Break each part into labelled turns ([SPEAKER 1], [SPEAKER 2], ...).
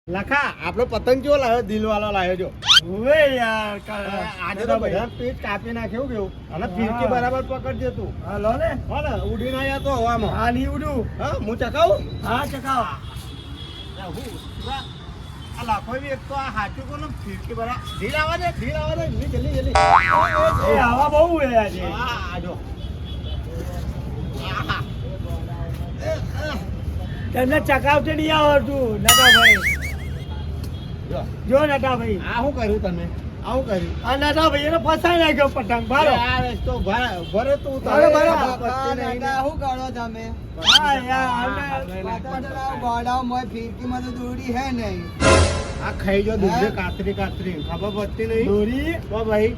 [SPEAKER 1] લખા આપણો પતંગ કેવો લાવ્યો દિલવાળો લાવ્યો જો
[SPEAKER 2] ઓવે યાર
[SPEAKER 1] આજે તો બધા પીઠ કાપી નાખ્યું કેવું અને ફીરકી બરાબર પકડજે તું
[SPEAKER 2] હા લો ને
[SPEAKER 1] હો ને ઉડીને આયા તો હવામાં
[SPEAKER 2] હા ની ઉડું
[SPEAKER 1] હા હું ચકાવું
[SPEAKER 2] હા ચકાવ
[SPEAKER 1] આ લાખો બી એક તો આ હાચું કોને ફીરકી બરાબર ઢીલ આવા દે જલ્દી જલ્દી
[SPEAKER 2] એ આવા બહુ હે આજે
[SPEAKER 1] હા આજો આહા
[SPEAKER 2] તમને ચકાવતે નહીં આવડતું નટાભાઈ જો નટાભાઈ
[SPEAKER 1] આ શું કર્યું તમે આવું કર્યું
[SPEAKER 2] આ નટાભાઈ એને ફસાઈ નાખ્યો પતંગ ભારો
[SPEAKER 1] યાર તો ભરે તું
[SPEAKER 2] ભરે, ભરે.
[SPEAKER 3] શું કરો તમે
[SPEAKER 2] હા યાર
[SPEAKER 3] ફીરકીમાં તો દોરી હે નહીં
[SPEAKER 1] આ ખાઈ જો દૂધે કાતરી ખબર પડતી નહીં
[SPEAKER 2] દોરી
[SPEAKER 1] તો ભાઈ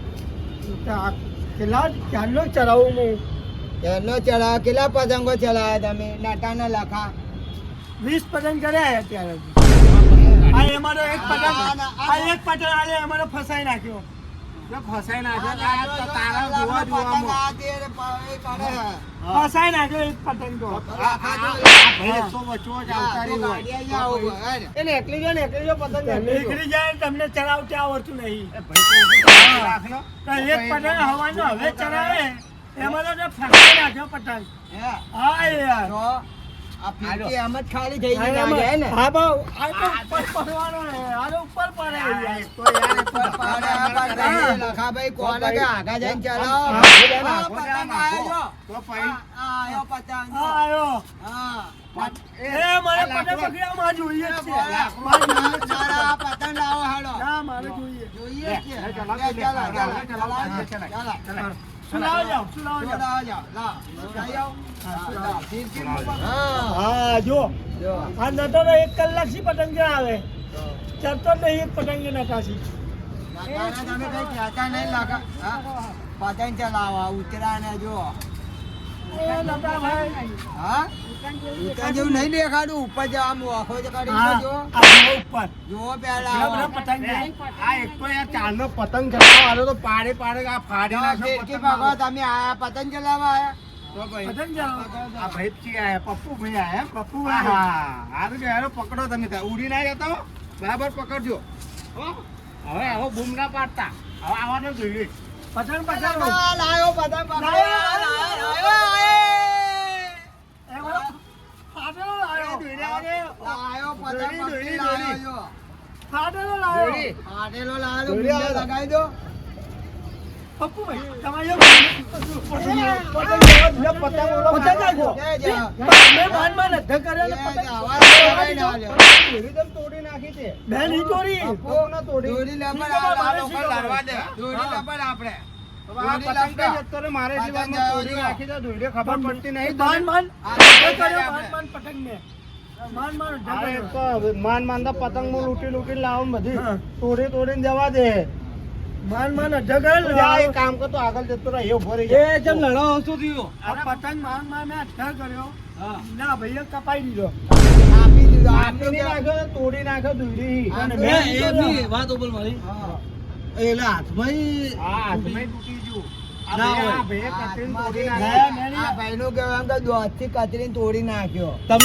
[SPEAKER 2] કેટલા ચાલો ચલાવું હું
[SPEAKER 3] કેટલો ચલાવ કેટલા પતંગો ચલાવ્યા તમે નાટાના લખા
[SPEAKER 2] 20 પતંગ કર્યા અત્યારે આ એમાંનો એક પતંગ આ એક પતંગ આલે એમાંનો ફસાઈ નાખ્યો
[SPEAKER 1] જો ફસાઈ નાખ્યો આ તો તારા જોવા જોવામાં
[SPEAKER 2] ફસાઈ નાખ્યો એક પતંગ તો
[SPEAKER 1] ભાઈ સો વચો જ આવતારી હોય એને એકલી જો પતંગ
[SPEAKER 2] નીકળી જાય તમને ચલાવતા આવડતું નહીં
[SPEAKER 1] એ ભાઈ રાખ લો
[SPEAKER 2] તો એક પતંગ હવાનો હવે ચલાવે એમાંનો તો ફસાઈ નાખ્યો પતંગ હા યાર
[SPEAKER 3] આ ફીરકી આમ જ ખાલી થઈ ગઈ લાગે ને
[SPEAKER 2] હા બહુ આ તો ઉપર પડવાનો હે આ તો ઉપર પડે યાર
[SPEAKER 1] તો યાર
[SPEAKER 3] લખા ભાઈ કોને કે આગા જઈને ચલાવો
[SPEAKER 2] હા,
[SPEAKER 3] પતંગ આવ્યો
[SPEAKER 1] તો ભાઈ
[SPEAKER 3] આયો પતંગ
[SPEAKER 2] હા આયો
[SPEAKER 3] હા
[SPEAKER 2] એ મને પતંગ પકડ્યામાં જોઈએ જ છે
[SPEAKER 3] મારા પતંગ લાવો હાલો
[SPEAKER 2] ના મારે જોઈએ
[SPEAKER 3] જોઈએ છે ચાલો
[SPEAKER 2] સુલાવ જાઓ હા જો આ નટો તો 1 કલાક થી પતંગ ક્યાં આવે ચડતો જ નહીં એક પતંગ નટાસી
[SPEAKER 3] તમે કઈ કહેતા નહીં લાગા પતંગ ચલાવવા ઉતરાને જો
[SPEAKER 2] એ નટા ભાઈ
[SPEAKER 3] હા ઉતરા જેવું નહીં દેખાડું ઉપર જવા આખો જ
[SPEAKER 2] હા
[SPEAKER 3] કાઢી જો
[SPEAKER 2] આ ઉપર
[SPEAKER 3] જો
[SPEAKER 2] બધા
[SPEAKER 3] પેલા
[SPEAKER 2] પતંગ છે.
[SPEAKER 1] આ એક તો યાર ચાલનો પતંગ ચલાવવા વાળો તો પાડે આ ફાડી નાખ્યો
[SPEAKER 3] ફીરકી
[SPEAKER 1] પતંગ
[SPEAKER 3] ભગવા તમે આયા પતંગ ચલાવવા આયા
[SPEAKER 1] તો ભાઈ
[SPEAKER 2] પતંગ જાઓ
[SPEAKER 1] આ ભાઈ જી આયા પપ્પુ ભાઈ આયા
[SPEAKER 2] પપ્પુ ભાઈ.
[SPEAKER 1] હા હારું કે હારો પકડો તમે ત્યાં ઉડી ના જતા હો બરાબર પકડજો હો હવે બૂમ ના પાડતા હવે આવવાનું જોઈએ
[SPEAKER 2] પતંગ પકડો
[SPEAKER 3] લાયો પતંગ
[SPEAKER 2] એમાં ફાટેલો લાયો
[SPEAKER 3] લાયો પતંગ
[SPEAKER 1] દોરી,
[SPEAKER 3] લાયો જો
[SPEAKER 2] ફાટેલો લાયો
[SPEAKER 1] દોરી.
[SPEAKER 3] આટેલો લાયો
[SPEAKER 1] દોરી
[SPEAKER 3] બીજો
[SPEAKER 1] આલો.
[SPEAKER 3] લગાવી દો
[SPEAKER 2] પપ્પુ ભાઈ તમારે
[SPEAKER 1] પતંગ આવજો
[SPEAKER 2] મેં માનમાં નથી કર્યો ને પતંગ
[SPEAKER 1] તોડી નાખી છે
[SPEAKER 2] બેન ઈ ચોરી
[SPEAKER 1] પપ્પુને તોડી
[SPEAKER 3] દોરી લપડ
[SPEAKER 1] લડવા દે.
[SPEAKER 3] દોરી લપડ આપણે
[SPEAKER 1] આ પતંગ કઈ જતો રે મારે એટલી વારમાં તોડી નાખી છે દોરડે ખબર પડતી નહીં
[SPEAKER 2] માન માન
[SPEAKER 3] આ
[SPEAKER 2] ધક્કો કર્યો માન માન પતંગ ને માન માન ધક્કો
[SPEAKER 1] અરે
[SPEAKER 2] કર્યો.
[SPEAKER 1] તો માન તો પતંગ માં લૂટી લાવો ને બધી
[SPEAKER 2] હા.
[SPEAKER 1] તોડીને જવા દે
[SPEAKER 2] માન માન ધક્કો
[SPEAKER 1] તું જા, એક કામ કરતો આગળ જતો રહે ઉભો રહી જા.
[SPEAKER 2] આ પતંગ માન માન મેં અટકાવ કર્યો ના ભાઈએ કપાઈ દીધો
[SPEAKER 3] આપી દીધું
[SPEAKER 1] આપી નહીં નાખ્યો ને તોડી નાખ્યો દોરડી.
[SPEAKER 3] અને
[SPEAKER 2] મેં
[SPEAKER 3] મેં
[SPEAKER 2] ઈ
[SPEAKER 3] એમની
[SPEAKER 2] કર્યો.
[SPEAKER 1] હા, હાથમાંય તૂટી ગયું. આ
[SPEAKER 3] ના
[SPEAKER 1] ભાઈએ-
[SPEAKER 3] હોય.
[SPEAKER 1] આ ભાઈએ કતરીને તોડી
[SPEAKER 2] ના,
[SPEAKER 1] નાખ્યો.
[SPEAKER 2] ના.
[SPEAKER 3] આ ભાઈનું કહેવાય એમ કે દોધથી કતરીને તોડી નાખ્યો
[SPEAKER 4] તને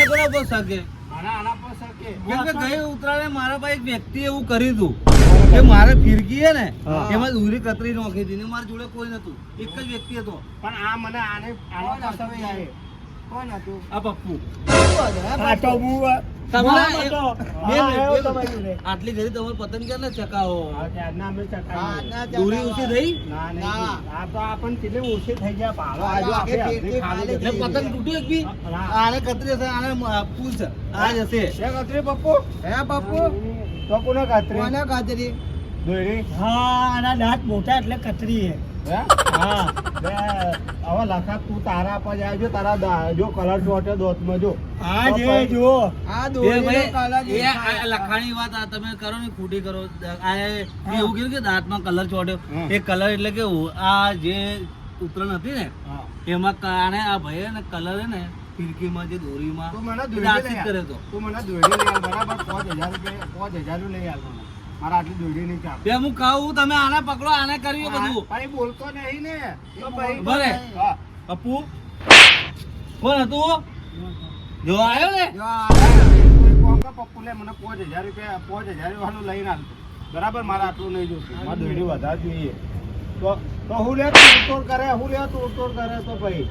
[SPEAKER 4] કોના પર શકે
[SPEAKER 1] આના પર શકે.
[SPEAKER 4] કેમ કે ગઈ ઉતરાણે મારા પાસે એક વ્યક્તિ એવું કર્યું હતું કે મારે ફિરકી હે ને
[SPEAKER 1] હા.
[SPEAKER 4] એમાં દૂરી કતરી નાખી હતી ને મારા જોડે કોઈ નતું એક જ વ્યક્તિ હતો
[SPEAKER 1] પણ આ મને આનો પસંદ છે.
[SPEAKER 3] કોણ હતું
[SPEAKER 4] આ પપ્પુ
[SPEAKER 2] આ તો હું
[SPEAKER 4] તમને
[SPEAKER 2] માન
[SPEAKER 4] એક-
[SPEAKER 2] હતો.
[SPEAKER 4] બે
[SPEAKER 2] હા,
[SPEAKER 4] મિનિટ,
[SPEAKER 2] આવ્યો
[SPEAKER 4] બે
[SPEAKER 2] તમારી
[SPEAKER 4] મિનિટ.
[SPEAKER 2] જોડે.
[SPEAKER 4] આટલી ઘડી તમારે પતંગ ક્યાં ને ચકાવો
[SPEAKER 1] આ ત્યારના અમે ચકાવીએ.
[SPEAKER 3] ના,
[SPEAKER 4] દૂરી ઓછી થઈ
[SPEAKER 1] ના, નહીં.
[SPEAKER 3] ના.
[SPEAKER 1] આ તો આપણને કેટલી ઓછી થઈ ગયા ભાડો. આ જો
[SPEAKER 3] આગે
[SPEAKER 1] આપણે
[SPEAKER 3] ફીરકી
[SPEAKER 1] ખાલી
[SPEAKER 3] ખાલી
[SPEAKER 4] એટલે પતંગ તૂટ્યું એક બી
[SPEAKER 1] હા.
[SPEAKER 4] આને કતરી હશે આને પૂછ આ જ હશે
[SPEAKER 1] છે કતરી પપ્પુ?
[SPEAKER 3] હે પપ્પુ
[SPEAKER 1] તો કોને કતરી?
[SPEAKER 3] કોને કતરી
[SPEAKER 1] દોરી?
[SPEAKER 2] હા આના દાંત મોટા એટલે કતરી હે
[SPEAKER 1] હે?
[SPEAKER 2] હા
[SPEAKER 1] બે, હવે લખા તું તારા પર જાય જો તારા જો કલર ચોટે દોતમાં જો
[SPEAKER 2] આ જે જો
[SPEAKER 3] આ
[SPEAKER 4] એ
[SPEAKER 3] દોરીનો
[SPEAKER 4] ભાઈ
[SPEAKER 3] કલર
[SPEAKER 4] એ આ લખાણી વાત આ તમે કરો ને ખોટી કરો આ મેં એવું કીધું કે દાંતમાં કલર ચોટ્યો
[SPEAKER 1] હમ.
[SPEAKER 4] એ કલર એટલે કે આ જે ઉતરણ હતી ને
[SPEAKER 1] હા.
[SPEAKER 4] એમાં કારણે આ ભાઈએ ને કલર હે ને ફિરકીમાં જે દોરીમાં
[SPEAKER 1] તું મને
[SPEAKER 4] એ
[SPEAKER 1] દોરી
[SPEAKER 4] દાંતિત
[SPEAKER 1] લઈ
[SPEAKER 4] કર્યો
[SPEAKER 1] આલ.
[SPEAKER 4] હતો
[SPEAKER 1] તું મને દોરી લઈ આલ બરાબર 5,000 રૂપિયા 5,000 નું લઈ આલ મને. મારે આટલી દોરી નહીં ચાલે.
[SPEAKER 4] બે હું કહું તમે આને પકડો આને કર્યું બધું
[SPEAKER 1] ભાઈ બોલતો નહીં ને તો ભાઈ
[SPEAKER 4] ભલે.
[SPEAKER 1] હા.
[SPEAKER 4] અપુ કોણ હતું જો આવ્યો ને
[SPEAKER 3] જો આ
[SPEAKER 1] કોઈ કોમ તો પપ્પુ લે મને 5000 રૂપિયા 5000 વાળું લઈને આવતો બરાબર મારે આટલું નહીં જોતું મારે દોડી વધારે જોઈએ તો હું લે તોડ કરે હું લે તોડ કરે તો ભાઈ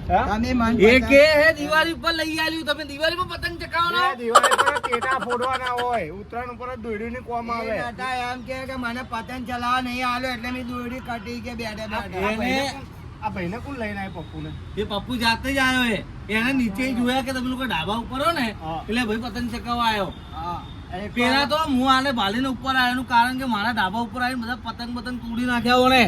[SPEAKER 1] હા?
[SPEAKER 3] તમે મન
[SPEAKER 4] એ કે હે દિવાળી ઉપર લઈ આલ્યું તમે દિવાળી પર પતંગ ચકાવવાનો
[SPEAKER 1] એ દિવાળી પર ટેટા ફોડવાના હોય ઉત્તરાયણ ઉપર જ દોરડીની કોમ આવે
[SPEAKER 3] બેટા એમ કે મને પતંગ ચલાવવા નહીં આલ્યો એટલે મેં દોરડી કટી કે બેઠા બેઠા
[SPEAKER 1] આ ભાઈને કોણ લઈને આવ્યો પપ્પુને
[SPEAKER 4] એ પપ્પુ જાતે જ આવ્યો હે એને નીચે જોયા કે તમે લોકો ડાબા ઉપર હો ને
[SPEAKER 1] હા.
[SPEAKER 4] એટલે ભાઈ પતંગ ચકાવવા આવ્યો
[SPEAKER 3] હા અને
[SPEAKER 4] પેલા તો હું આને ભાલીને ઉપર આવ્યો એનું કારણ કે મારા ડાબા ઉપર આવીને બધા પતંગ તોડી નાખ્યા હોને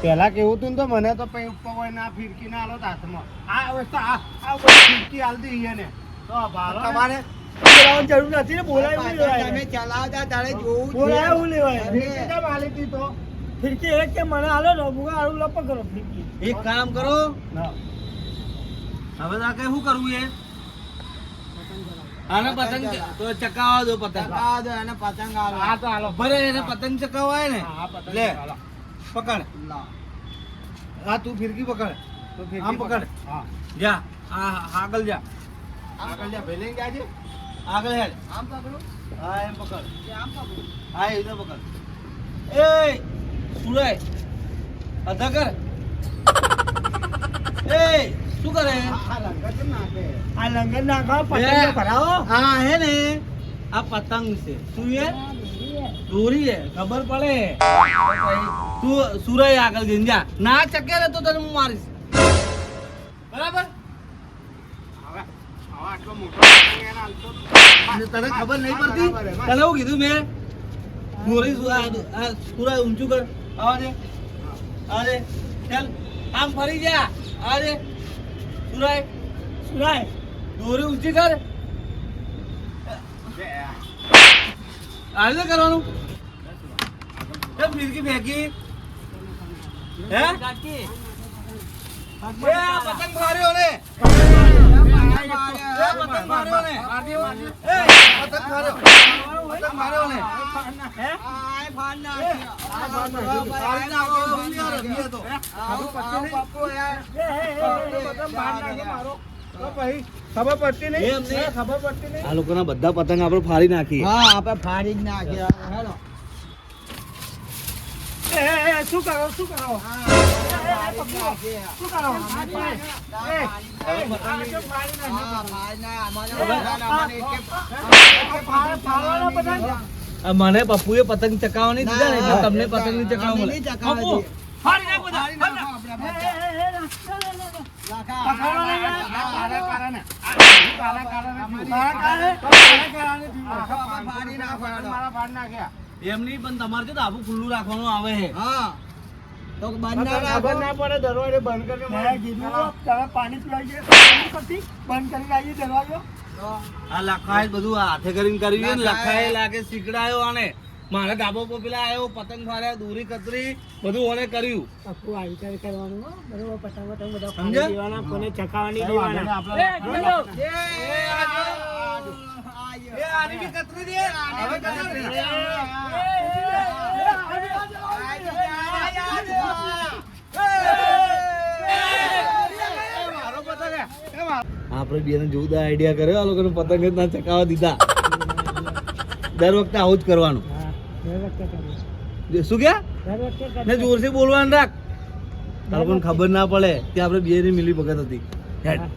[SPEAKER 1] પેલા કેવું હતું ને તો મને તો પૈ ઉપર હોય ના ફિરકી ના આલો હાથમાં આ વસ્તુ આ ફિરકી હાલ દી એને તો ભાલો ને.
[SPEAKER 2] તમારે બોલાવવાની જરૂર નથી ને બોલાવ્યું
[SPEAKER 3] પતંગ
[SPEAKER 2] લેવાય
[SPEAKER 3] તમે ચલાવતા તારે જોવું છે.
[SPEAKER 2] બોલાવ્યું લેવાય
[SPEAKER 1] ફિરકી કેમ હાલી હતી તો
[SPEAKER 2] ફિરકી એક કે મને હાલો ને મુકા આળું લપ કરો ફિરકી
[SPEAKER 4] એક કામ કરો
[SPEAKER 1] ના
[SPEAKER 4] હવે તો આ કઈ શું કરવું એ આને પતંગ તો ચકાવવા દો પતંગ
[SPEAKER 3] ચલાવવા દો એને પતંગ આલો.
[SPEAKER 1] આ તો હાલો
[SPEAKER 4] ભલે એને પતંગ ચકાવાય ને
[SPEAKER 1] હા, પતંગ
[SPEAKER 4] લે
[SPEAKER 1] હાલો.
[SPEAKER 4] પકડ
[SPEAKER 3] લાવ.
[SPEAKER 4] આ તું ફિરકી પકડ
[SPEAKER 1] તો ફિરકી
[SPEAKER 4] આમ પકડ.
[SPEAKER 1] હા
[SPEAKER 4] જા આગળ જા
[SPEAKER 1] આગળ જા ભલે જાજે
[SPEAKER 4] આગળ હેડ
[SPEAKER 3] આમ પકડું
[SPEAKER 4] હા એમ પકડ
[SPEAKER 3] કે આમ પકડું
[SPEAKER 4] હા એ રીતે પકડ એ સુરાય અધા કર એ શું કરે
[SPEAKER 1] આ રંગ કેમ નાખે
[SPEAKER 2] આ લંગર નાખો પતંગ ભરાવો
[SPEAKER 4] હા હે ને આ પતંગ છે શું છે દોરી છે ખબર પડે તું સુરાય આગળ જઈને જા ના ચકે ને તો તને હું મારીશ બરાબર
[SPEAKER 1] હવે આટલો મોટો પતંગ એને હાલતો
[SPEAKER 4] તને ખબર નહીં પડતી તને એવું કીધું મેં દોરી સુરાય ઊંચું કર આવજે આવજે ચાલ આમ ફરી જા આવજે સુરાય
[SPEAKER 2] સુરાય
[SPEAKER 4] દોરી ઊંચી કર આજે કરવાનું કેમ ફિરકી ફેંકી હે એ આ પતંગ માર્યો ને પતંગ માર્યો ને એ પતંગ માર્યો પતંગ માર્યો ને
[SPEAKER 3] આય ફાન નાખ્યો.
[SPEAKER 4] ફાડી નાખો, ઊંઘી રમીએ તો.
[SPEAKER 3] આવો, આવો, બાપુ યાર.
[SPEAKER 1] તો ભાઈ ખબર પડતી નહીં
[SPEAKER 4] એમ નહીં.
[SPEAKER 1] ખબર પડતી નહીં
[SPEAKER 4] આ લોકોના બધા પતંગ આપણે ફાડી નાખીએ
[SPEAKER 3] હા આપણે ફાડી જ નાખ્યા હેલો.
[SPEAKER 2] શું કરો શું કરો
[SPEAKER 3] હા, ફાડી જ નાખ્યા.
[SPEAKER 2] શું કરો
[SPEAKER 3] હા, ફાડી ના, અમારે અમારે
[SPEAKER 2] ફાળવાના પતંગ
[SPEAKER 4] આ મને પપ્પુએ પતંગ ચકાવવાની દીધા ને એટલે
[SPEAKER 3] ના.
[SPEAKER 4] તમને પતંગ ની ચકાવવા
[SPEAKER 3] અમે
[SPEAKER 4] મળે
[SPEAKER 3] નહીં ચકાવવા
[SPEAKER 4] પપ્પુ,
[SPEAKER 3] દઈએ.
[SPEAKER 4] ફાડી નાખ બધા,
[SPEAKER 3] ફાડી
[SPEAKER 4] ફાડી
[SPEAKER 3] નાખો
[SPEAKER 4] નાખ.
[SPEAKER 3] આપણે બધા. રાખા.
[SPEAKER 1] કાળા કાળા ને કાળા કાળા ને
[SPEAKER 3] આખો આપણે ફાડી નાખો હેલો.
[SPEAKER 1] મારા ભાડ નાખ્યા
[SPEAKER 4] એમ નહીં પણ તમારે તો આબુ ખુલ્લું રાખવાનું આવે છે
[SPEAKER 3] હા તો બંધ ના
[SPEAKER 1] ખબર
[SPEAKER 3] રાખો.
[SPEAKER 1] ના પડે દરવાજો બંધ કરીને
[SPEAKER 2] મેં કીધું તમે પાણી પીવાય છે પછી બંધ કરી લાવીએ દરવાજો
[SPEAKER 3] તો
[SPEAKER 4] આ લખાય બધું આ હાથે કરીને કર્યું છે ને લખાય લાગે શીકડાયો આને મારા ડાબો પર પેલા આવ્યો પતંગ ફાડ્યા દોરી કતરી બધું ઓને કર્યું
[SPEAKER 2] આખું આવી રીતે કરવાનું હો. બરોબર પતંગ પતંગ બધા
[SPEAKER 4] સમજ્યા?
[SPEAKER 2] ફાડી દેવાના કોને ચકાવવાની
[SPEAKER 1] વાંધો નહીં,
[SPEAKER 2] દેવાના
[SPEAKER 1] આપણે
[SPEAKER 4] એ આની બી કતરી દે હવે કતરી દે.
[SPEAKER 1] મારો પતંગ હે. એ મારો.
[SPEAKER 4] આપણે બેને જોરદાર આઈડિયા કર્યો આ લોકોને પતંગ જ ના ચકાવવા દીધા દર વખતે આવું જ કરવાનું
[SPEAKER 2] હા દર વખતે કરીએ.
[SPEAKER 4] શું કે
[SPEAKER 2] દર વખતે કરીએ.
[SPEAKER 4] ને જોરથી બોલવાનું રાખ તારે પણ ખબર ના પડે કે આપણે બે ની મિલી ભગત હતી હેડ.
[SPEAKER 2] હા.